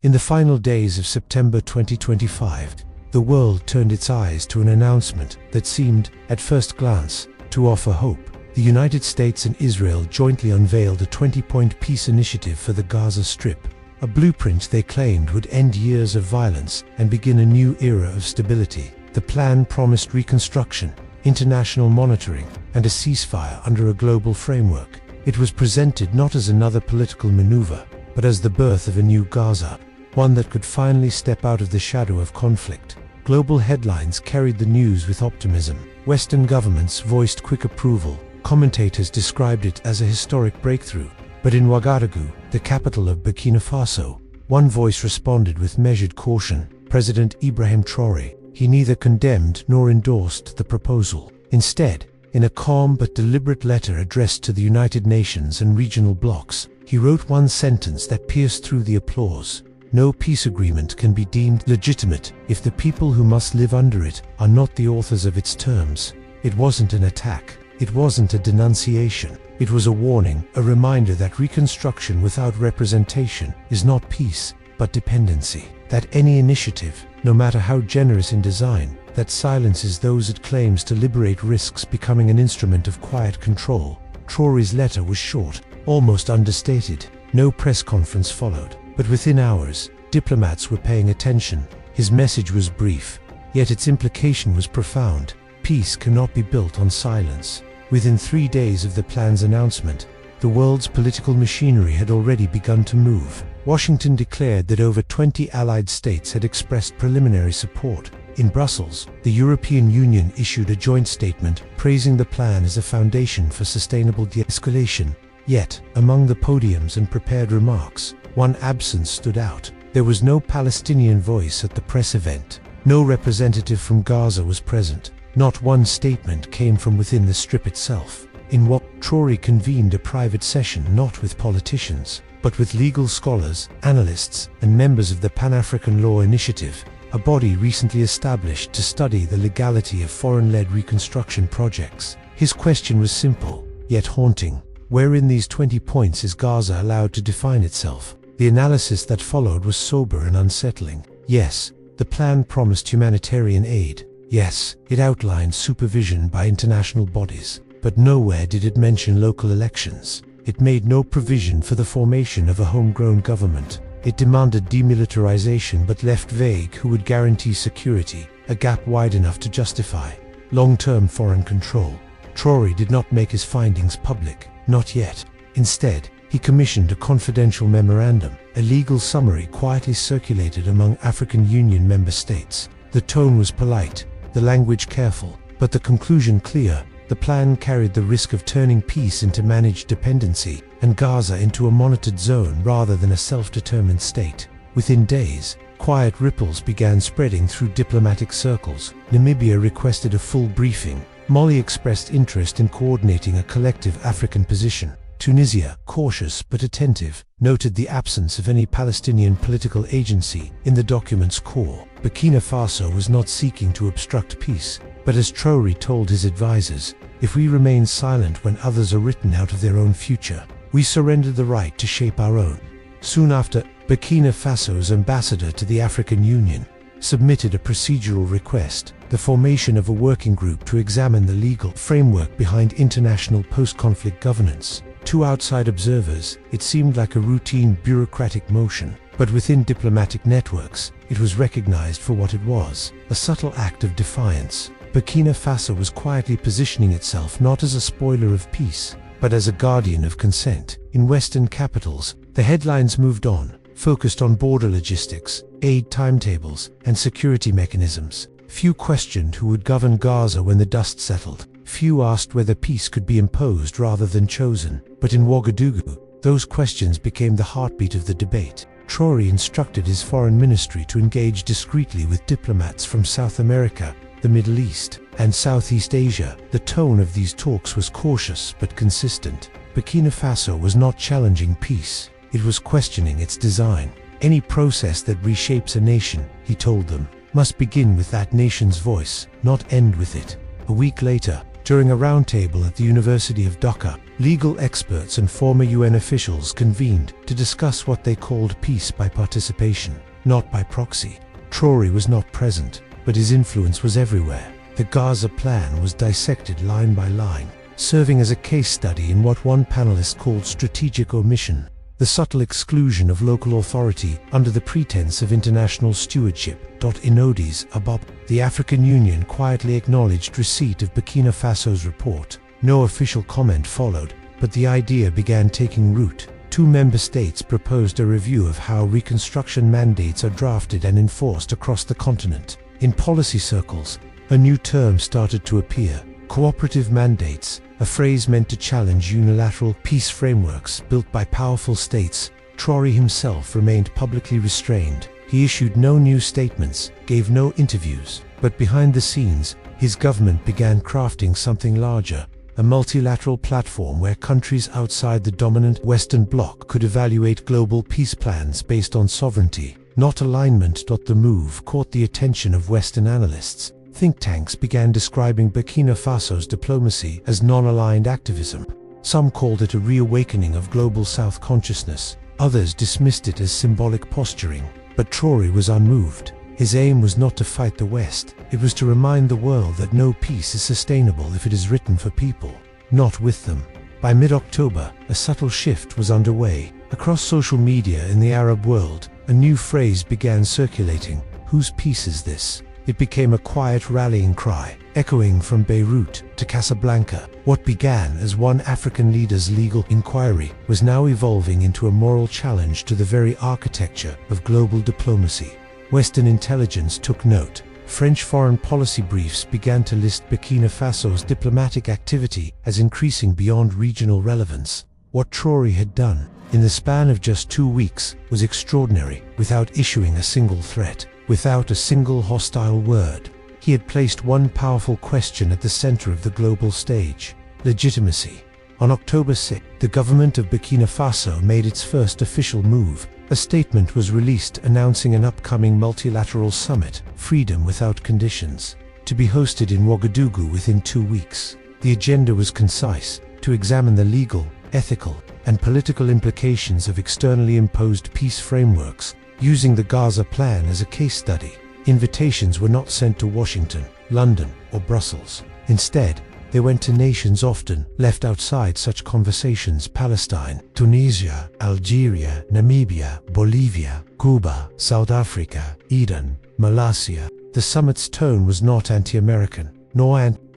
In the final days of September 2025, the world turned its eyes to an announcement that seemed, at first glance, to offer hope. The United States and Israel jointly unveiled a 20-point peace initiative for the Gaza Strip, a blueprint they claimed would end years of violence and begin a new era of stability. The plan promised reconstruction, international monitoring, and a ceasefire under a global framework. It was presented not as another political maneuver, but as the birth of a new Gaza, one that could finally step out of the shadow of conflict. Global headlines carried the news with optimism. Western governments voiced quick approval. Commentators described it as a historic breakthrough. But in Ouagadougou, the capital of Burkina Faso, one voice responded with measured caution: President Ibrahim Traoré. He neither condemned nor endorsed the proposal. Instead, in a calm but deliberate letter addressed to the United Nations and regional blocs, he wrote one sentence that pierced through the applause: "No peace agreement can be deemed legitimate if the people who must live under it are not the authors of its terms." It wasn't an attack. It wasn't a denunciation. It was a warning, a reminder that reconstruction without representation is not peace, but dependency. That any initiative, no matter how generous in design, that silences those it claims to liberate risks becoming an instrument of quiet control. Traoré's letter was short, almost understated. No press conference followed. But within hours, diplomats were paying attention. His message was brief, yet its implication was profound. Peace cannot be built on silence. Within 3 days of the plan's announcement, the world's political machinery had already begun to move. Washington declared that over 20 allied states had expressed preliminary support. In Brussels, the European Union issued a joint statement praising the plan as a foundation for sustainable de-escalation. Yet, among the podiums and prepared remarks, one absence stood out. There was no Palestinian voice at the press event. No representative from Gaza was present. Not one statement came from within the Strip itself. In what Traoré convened a private session not with politicians, but with legal scholars, analysts, and members of the Pan-African Law Initiative, a body recently established to study the legality of foreign-led reconstruction projects. His question was simple, yet haunting. Where in these 20 points is Gaza allowed to define itself? The analysis that followed was sober and unsettling. Yes, the plan promised humanitarian aid. Yes, it outlined supervision by international bodies. But nowhere did it mention local elections. It made no provision for the formation of a homegrown government. It demanded demilitarization but left vague who would guarantee security, a gap wide enough to justify long-term foreign control. Traoré did not make his findings public, not yet. Instead, he commissioned a confidential memorandum, a legal summary quietly circulated among African Union member states. The tone was polite, the language careful, but the conclusion clear. The plan carried the risk of turning peace into managed dependency, and Gaza into a monitored zone rather than a self-determined state. Within days, quiet ripples began spreading through diplomatic circles. Namibia requested a full briefing. Mali expressed interest in coordinating a collective African position. Tunisia, cautious but attentive, noted the absence of any Palestinian political agency in the document's core. Burkina Faso was not seeking to obstruct peace, but as Traoré told his advisors, if we remain silent when others are written out of their own future, we surrender the right to shape our own. Soon after, Burkina Faso's ambassador to the African Union submitted a procedural request, the formation of a working group to examine the legal framework behind international post-conflict governance. To outside observers, it seemed like a routine bureaucratic motion, but within diplomatic networks, it was recognized for what it was, a subtle act of defiance. Burkina Faso was quietly positioning itself not as a spoiler of peace, but as a guardian of consent. In Western capitals, the headlines moved on, focused on border logistics, aid timetables, and security mechanisms. Few questioned who would govern Gaza when the dust settled. Few asked whether peace could be imposed rather than chosen. But in Ouagadougou, those questions became the heartbeat of the debate. Traoré instructed his foreign ministry to engage discreetly with diplomats from South America, the Middle East, and Southeast Asia. The tone of these talks was cautious but consistent. Burkina Faso was not challenging peace. It was questioning its design. Any process that reshapes a nation, he told them, must begin with that nation's voice, not end with it. A week later, During a roundtable at the University of Dhaka, legal experts and former UN officials convened to discuss what they called peace by participation, not by proxy. Traoré was not present, but his influence was everywhere. The Gaza plan was dissected line by line, serving as a case study in what one panelist called strategic omission, the subtle exclusion of local authority under the pretense of international stewardship. Inodis above, the African Union quietly acknowledged receipt of Burkina Faso's report. No official comment followed, but the idea began taking root. 2 member states proposed a review of how reconstruction mandates are drafted and enforced across the continent. In policy circles, a new term started to appear: cooperative mandates, a phrase meant to challenge unilateral peace frameworks built by powerful states. Traoré himself remained publicly restrained. He issued no new statements, gave no interviews, but behind the scenes, his government began crafting something larger, a multilateral platform where countries outside the dominant Western bloc could evaluate global peace plans based on sovereignty, not alignment. The move caught the attention of Western analysts. Think tanks began describing Burkina Faso's diplomacy as non-aligned activism. Some called it a reawakening of global South consciousness. Others dismissed it as symbolic posturing. But Traoré was unmoved. His aim was not to fight the West. It was to remind the world that no peace is sustainable if it is written for people, not with them. By mid-October, a subtle shift was underway. Across social media in the Arab world, a new phrase began circulating: "Whose peace is this?" It became a quiet rallying cry, echoing from Beirut to Casablanca. What began as one African leader's legal inquiry was now evolving into a moral challenge to the very architecture of global diplomacy. Western intelligence took note. French foreign policy briefs began to list Burkina Faso's diplomatic activity as increasing beyond regional relevance. What Traoré had done, in the span of just 2 weeks, was extraordinary. Without issuing a single threat, without a single hostile word, he had placed one powerful question at the center of the global stage: legitimacy. On October 6, the government of Burkina Faso made its first official move. A statement was released announcing an upcoming multilateral summit, Freedom Without Conditions, to be hosted in Ouagadougou within 2 weeks. The agenda was concise: to examine the legal, ethical, and political implications of externally imposed peace frameworks, using the Gaza plan as a case study. Invitations were not sent to Washington, London, or Brussels. Instead, they went to nations often left outside such conversations: Palestine, Tunisia, Algeria, Namibia, Bolivia, Cuba, South Africa, Eden, Malaysia. The summit's tone was not anti-American,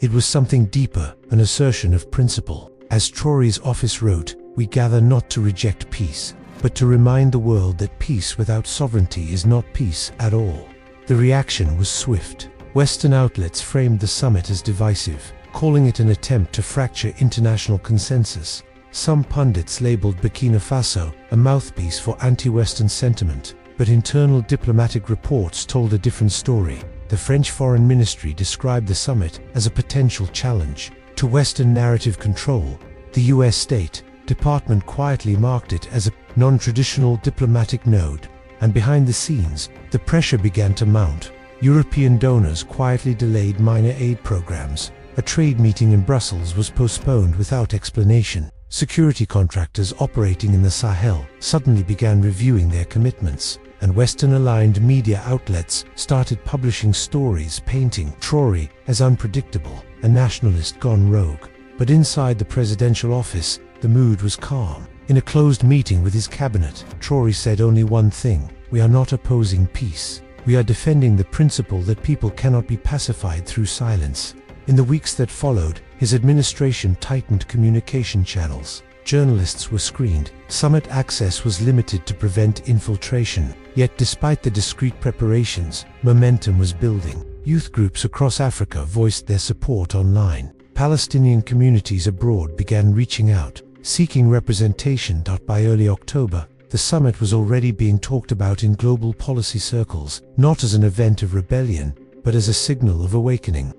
it was something deeper, an assertion of principle. As Traoré's office wrote, "We gather not to reject peace, but to remind the world that peace without sovereignty is not peace at all." The reaction was swift. Western outlets framed the summit as divisive, calling it an attempt to fracture international consensus. Some pundits labeled Burkina Faso a mouthpiece for anti-Western sentiment, but internal diplomatic reports told a different story. The French Foreign Ministry described the summit as a potential challenge to Western narrative control. The US State Department quietly marked it as a non-traditional diplomatic node, and behind the scenes, the pressure began to mount. European donors quietly delayed minor aid programs. A trade meeting in Brussels was postponed without explanation. Security contractors operating in the Sahel suddenly began reviewing their commitments, and Western-aligned media outlets started publishing stories painting Traoré as unpredictable, a nationalist gone rogue. But inside the presidential office, the mood was calm. In a closed meeting with his cabinet, Traoré said only one thing: "We are not opposing peace. We are defending the principle that people cannot be pacified through silence." In the weeks that followed, his administration tightened communication channels. Journalists were screened. Summit access was limited to prevent infiltration. Yet despite the discreet preparations, momentum was building. Youth groups across Africa voiced their support online. Palestinian communities abroad began reaching out, seeking representation. By early October, the summit was already being talked about in global policy circles, not as an event of rebellion, but as a signal of awakening.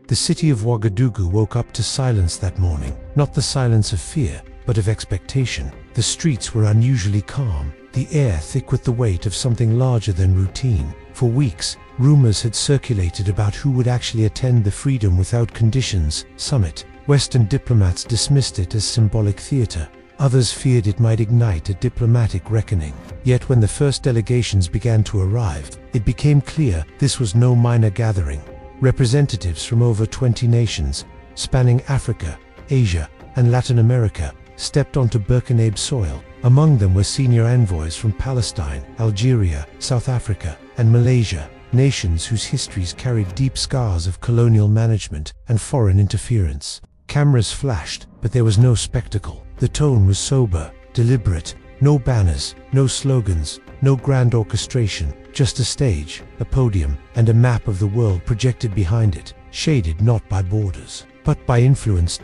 The city of Ouagadougou woke up to silence that morning, not the silence of fear, but of expectation. The streets were unusually calm, the air thick with the weight of something larger than routine. For weeks, Rumors had circulated about who would actually attend the Freedom Without Conditions summit. Western diplomats dismissed it as symbolic theater. Others feared it might ignite a diplomatic reckoning. Yet when the first delegations began to arrive, it became clear this was no minor gathering. Representatives from over 20 nations, spanning Africa, Asia, and Latin America, stepped onto Burkina Faso soil. Among them were senior envoys from Palestine, Algeria, South Africa, and Malaysia, nations whose histories carried deep scars of colonial management and foreign interference. Cameras flashed, but there was no spectacle. The tone was sober, deliberate. No banners, no slogans, no grand orchestration, just a stage, a podium, and a map of the world projected behind it, shaded not by borders, but by influence.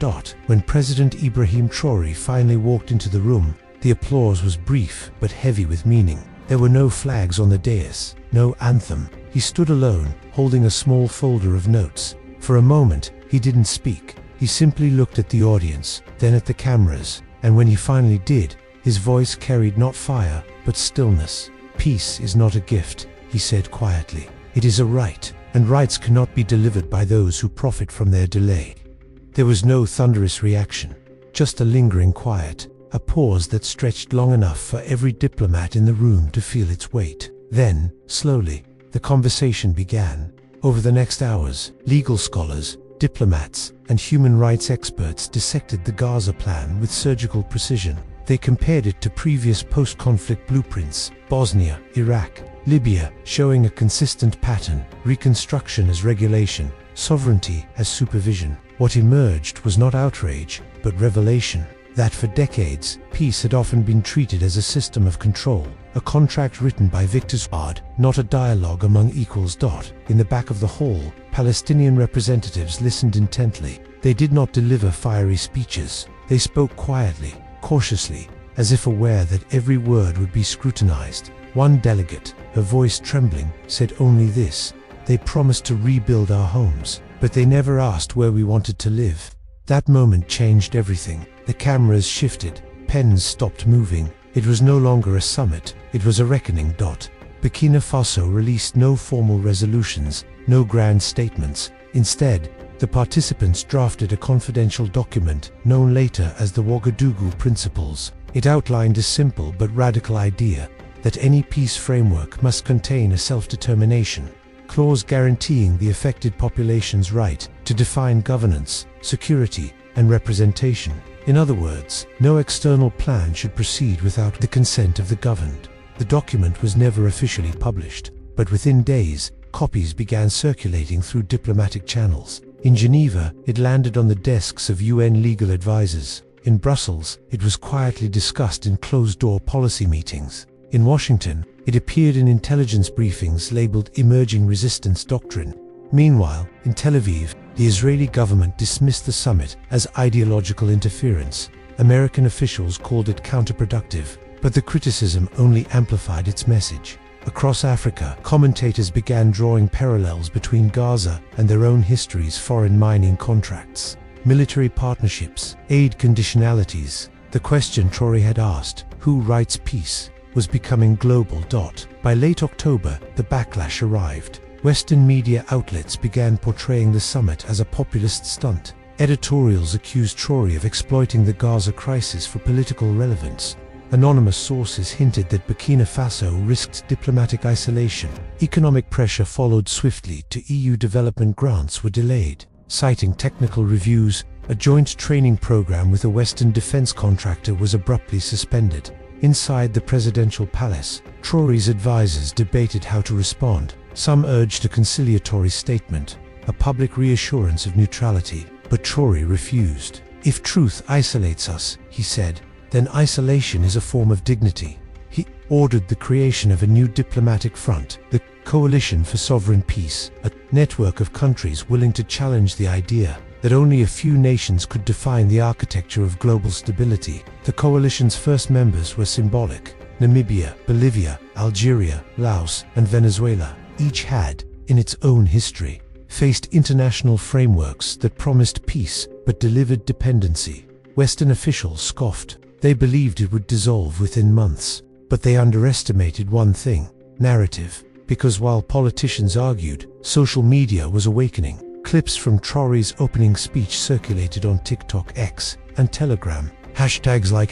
When President Ibrahim Traoré finally walked into the room, the applause was brief but heavy with meaning. There were no flags on the dais, no anthem. He stood alone, holding a small folder of notes. For a moment, he didn't speak. He simply looked at the audience, then at the cameras, and when he finally did, his voice carried not fire, but stillness. "Peace is not a gift," he said quietly. "It is a right, and rights cannot be delivered by those who profit from their delay." There was no thunderous reaction, just a lingering quiet, a pause that stretched long enough for every diplomat in the room to feel its weight. Then, slowly, the conversation began. Over the next hours, legal scholars, diplomats, and human rights experts dissected the Gaza plan with surgical precision. They compared it to previous post-conflict blueprints: Bosnia, Iraq, Libya, showing a consistent pattern, reconstruction as regulation, sovereignty as supervision. What emerged was not outrage, but revelation. That for decades, peace had often been treated as a system of control, a contract written by victors, not a dialogue among equals. In the back of the hall, Palestinian representatives listened intently. They did not deliver fiery speeches. They spoke quietly, cautiously, as if aware that every word would be scrutinized. One delegate, her voice trembling, said only this: "They promised to rebuild our homes, but they never asked where we wanted to live." That moment changed everything. The cameras shifted, pens stopped moving. It was no longer a summit, it was a reckoning. Burkina Faso released no formal resolutions, no grand statements. Instead, the participants drafted a confidential document known later as the Ouagadougou Principles. It outlined a simple but radical idea that any peace framework must contain a self-determination clause guaranteeing the affected population's right to define governance, security, and representation. In other words, no external plan should proceed without the consent of the governed. The document was never officially published, but within days, copies began circulating through diplomatic channels. In Geneva, it landed on the desks of UN legal advisors. In Brussels, it was quietly discussed in closed-door policy meetings. In Washington, it appeared in intelligence briefings labeled Emerging Resistance Doctrine. Meanwhile, in Tel Aviv, the Israeli government dismissed the summit as ideological interference. American officials called it counterproductive, but the criticism only amplified its message. Across Africa, commentators began drawing parallels between Gaza and their own history's foreign mining contracts, military partnerships, aid conditionalities. The question Traoré had asked, "Who writes peace?" was becoming global. By late October, the backlash arrived. Western media outlets began portraying the summit as a populist stunt. Editorials accused Traoré of exploiting the Gaza crisis for political relevance. Anonymous sources hinted that Burkina Faso risked diplomatic isolation. Economic pressure followed swiftly. EU development grants were delayed. Citing technical reviews, a joint training program with a Western defense contractor was abruptly suspended. Inside the presidential palace, Traoré's advisors debated how to respond. Some urged a conciliatory statement, a public reassurance of neutrality, but Traoré refused. "If truth isolates us," he said, "then isolation is a form of dignity." He ordered the creation of a new diplomatic front, the Coalition for Sovereign Peace, a network of countries willing to challenge the idea that only a few nations could define the architecture of global stability. The coalition's first members were symbolic: Namibia, Bolivia, Algeria, Laos, and Venezuela. Each had, in its own history, faced international frameworks that promised peace but delivered dependency. Western officials scoffed. They believed it would dissolve within months. But they underestimated one thing: narrative. because while politicians argued, social media was awakening. Clips from Traoré's opening speech circulated on TikTok, X, and Telegram. Hashtags like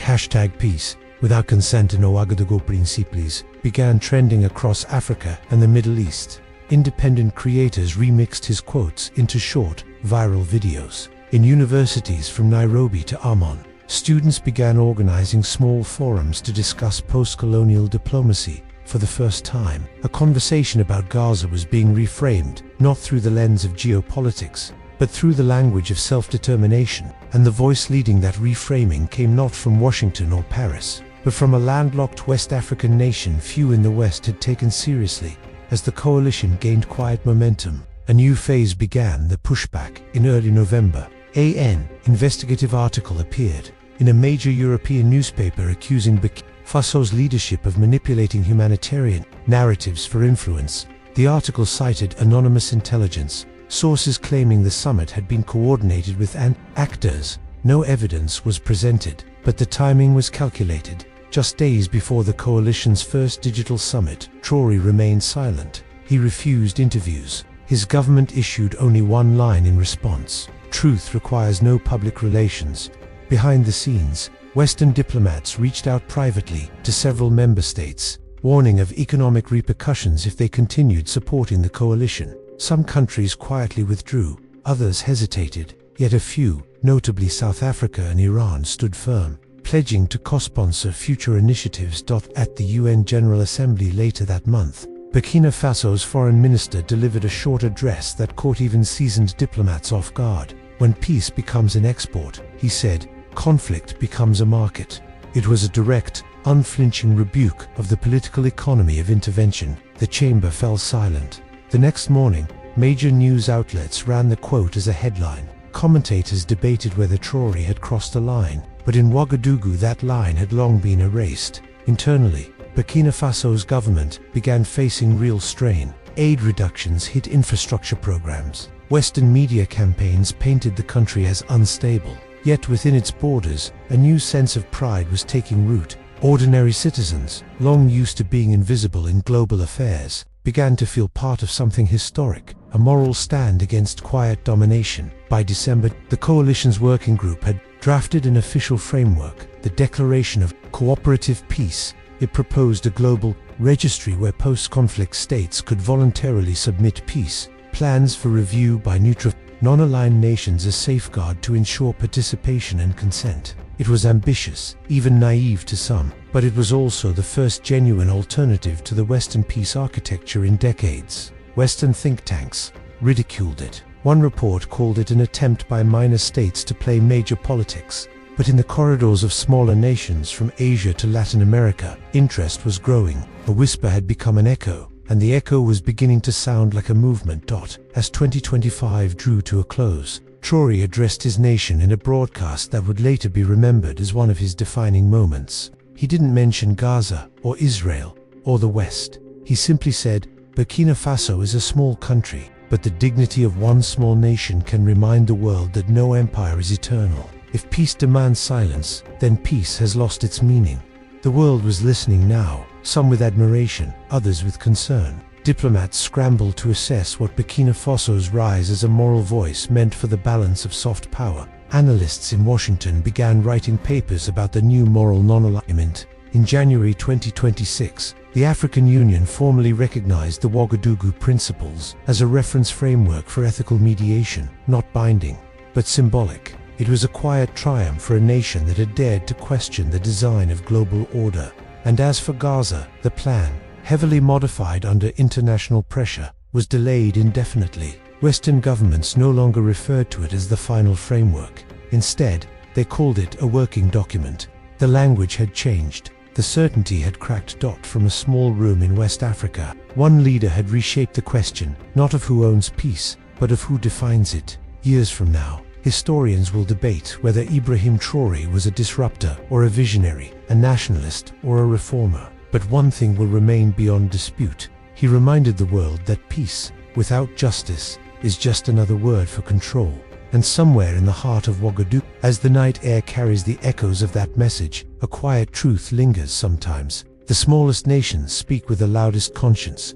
#peace, without consent in Ouagadougou Principles, began trending across Africa and the Middle East. Independent creators remixed his quotes into short, viral videos. In universities from Nairobi to Amman, students began organizing small forums to discuss post-colonial diplomacy. For the first time, a conversation about Gaza was being reframed, not through the lens of geopolitics, but through the language of self-determination, and the voice leading that reframing came not from Washington or Paris, but from a landlocked West African nation few in the West had taken seriously. As the coalition gained quiet momentum, a new phase began, the pushback. In early November, an investigative article appeared in a major European newspaper accusing Burkina Faso's leadership of manipulating humanitarian narratives for influence. The article cited anonymous intelligence sources claiming the summit had been coordinated with actors. No evidence was presented, but the timing was calculated. Just days before the coalition's first digital summit, Traoré remained silent. He refused interviews. His government issued only one line in response: "Truth requires no public relations." Behind the scenes, Western diplomats reached out privately to several member states, warning of economic repercussions if they continued supporting the coalition. Some countries quietly withdrew, others hesitated, yet a few, notably South Africa and Iran, stood firm, pledging to co-sponsor future initiatives. At the UN General Assembly later that month, Burkina Faso's foreign minister delivered a short address that caught even seasoned diplomats off guard. "When peace becomes an export," he said, "conflict becomes a market." It was a direct, unflinching rebuke of the political economy of intervention. The chamber fell silent. The next morning, major news outlets ran the quote as a headline. Commentators debated whether Traoré had crossed a line, but in Ouagadougou that line had long been erased. Internally, Burkina Faso's government began facing real strain. Aid reductions hit infrastructure programs. Western media campaigns painted the country as unstable. Yet within its borders, a new sense of pride was taking root. Ordinary citizens, long used to being invisible in global affairs, began to feel part of something historic, a moral stand against quiet domination. By December, the coalition's working group had drafted an official framework, the Declaration of Cooperative Peace. It proposed a global registry where post-conflict states could voluntarily submit peace plans for review by neutral, non-aligned nations, a safeguard to ensure participation and consent. It was ambitious, even naive to some, but it was also the first genuine alternative to the Western peace architecture in decades. Western think tanks ridiculed it. One report called it an attempt by minor states to play major politics. But in the corridors of smaller nations from Asia to Latin America, interest was growing. A whisper had become an echo, and the echo was beginning to sound like a movement. As 2025 drew to a close, Traoré addressed his nation in a broadcast that would later be remembered as one of his defining moments. He didn't mention Gaza, or Israel, or the West. He simply said, "Burkina Faso is a small country, but the dignity of one small nation can remind the world that no empire is eternal. If peace demands silence, then peace has lost its meaning." The world was listening now, some with admiration, others with concern. Diplomats scrambled to assess what Burkina Faso's rise as a moral voice meant for the balance of soft power. Analysts in Washington began writing papers about the new moral non-alignment. In January 2026, the African Union formally recognized the Ouagadougou Principles as a reference framework for ethical mediation, not binding, but symbolic. It was a quiet triumph for a nation that had dared to question the design of global order. And as for Gaza, the plan, heavily modified under international pressure, was delayed indefinitely. Western governments no longer referred to it as the final framework. Instead, they called it a working document. The language had changed. The certainty had cracked. From a small room in West Africa, one leader had reshaped the question, not of who owns peace, but of who defines it. Years from now, historians will debate whether Ibrahim Traoré was a disruptor or a visionary, a nationalist or a reformer. But one thing will remain beyond dispute. He reminded the world that peace, without justice, is just another word for control. And somewhere in the heart of Ouagadougou, as the night air carries the echoes of that message, a quiet truth lingers sometimes. The smallest nations speak with the loudest conscience.